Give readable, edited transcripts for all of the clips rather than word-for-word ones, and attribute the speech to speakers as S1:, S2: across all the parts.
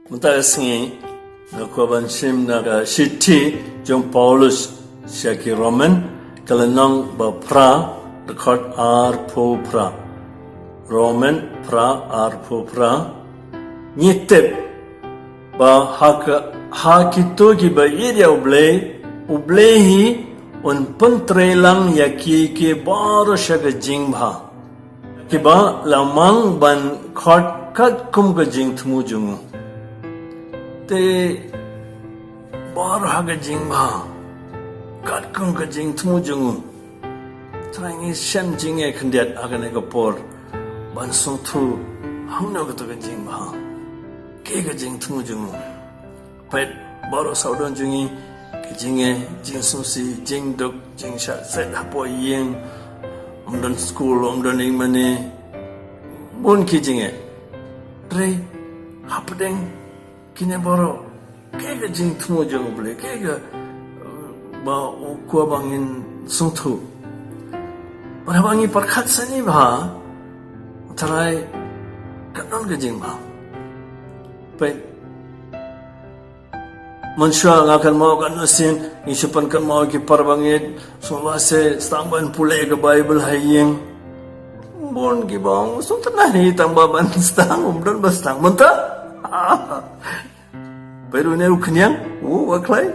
S1: Mutasingi nakuabansim naga Shiti John Paulus Shaki Roman kalanong ba pra record R po pra Roman pra R po pra nyitep ba hakito ki ba area ublehi un pentrelang yaki ke baro shaga jingba kiba lamang ban khot kat kum ga jing thmu jungu te baro haga jingba kat kum ga jing thmu jungu trangi shan jinge khandiat agane ga por ban sung thu hamno ga to ga jingba ke ga jing thmu jungu pet baro saudon jungi ke jinge jing sung si jing dok jing sha set hapo yeng umdan school umdan ingmane bon kijinge tre hapdeng kine boro kega jing thmo jong ble kega ba ko bangin sungthu bara bangi parkhat sani ba tarai kanon ge jing ba pe mansha ngakan mau kan nusin isupan kan mau ki parbangit somase stamban pule ke bible hayeng bon ki bang so tanah ni tambaban stang umdon bastang munta pero ne uknyang waklai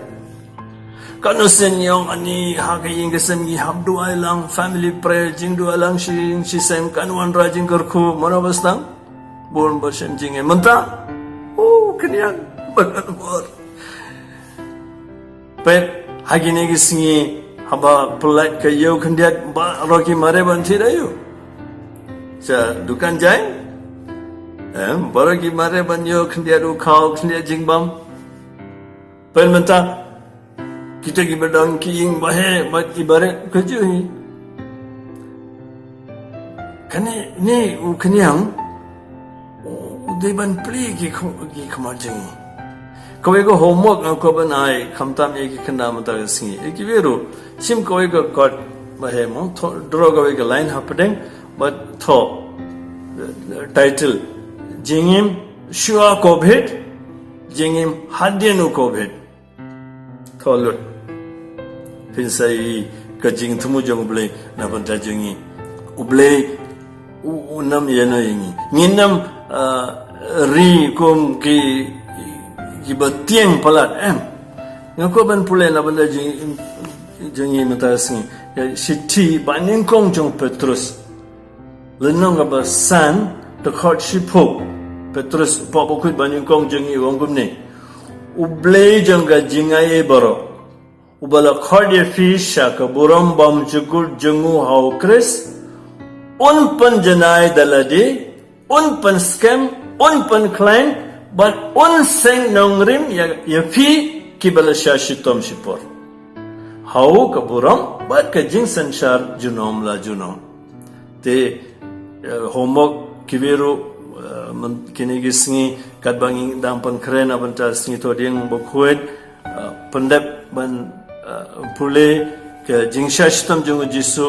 S1: kan nusin yong ani hagayeng gesem gi habdu ailang family prayer jingdu alang shi sem kan wan rajing karku mana bastang bon basem jinge munta knyang bagan bor pet hagine gi singi haba pelat ke yo khandiat ba roki mare banthi rayu cha dukan jai baraki mare ban yo khandiat u khau khandiat jingbam pen menta kita gi bedang ki ing bahe bat ibarat keju hi kane ne u knyang deban pli gi khamar jing kawai ko homework ko banai khamtam ye ki khanda mata singi ekiveru sim kawai ko got bahe mo draw kawai ko line hapdeng but tho title jingim shua covid jingim hadenu covid tholut pinsai ka jing thumu jong ble na banta jingi uble unam yeno yingi nginam ri kom ki kiba tiang palat ngako ban pule na banda jingi mata sing shiti banin kong jong Petrus lenong ga san the court shipo Petrus popo khut banin kong jingi wongum ne uble jong ga jingai baro ubala khode fisha ka buram bam jugur jungu hau kris un pan janai dalade un pan scam un pan client but un seng nongrim ya fi kibala shashitom shipor hau kaburam but ka jing sanshar junom la junom te homework kiveru kinigi singi kadbangi dampan kren abanta singi to ding bokhuet pandap ban pule ka jing shashitom jungu jisu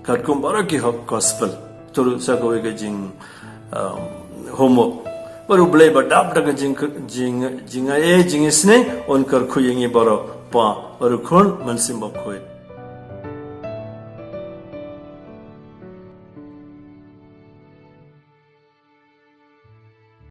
S1: kadkum baraki hok gospel turu sagowe ka jing homework baru beli badap daga jinga isne on kar khuyengi baro pa baru khon mansim bak khoy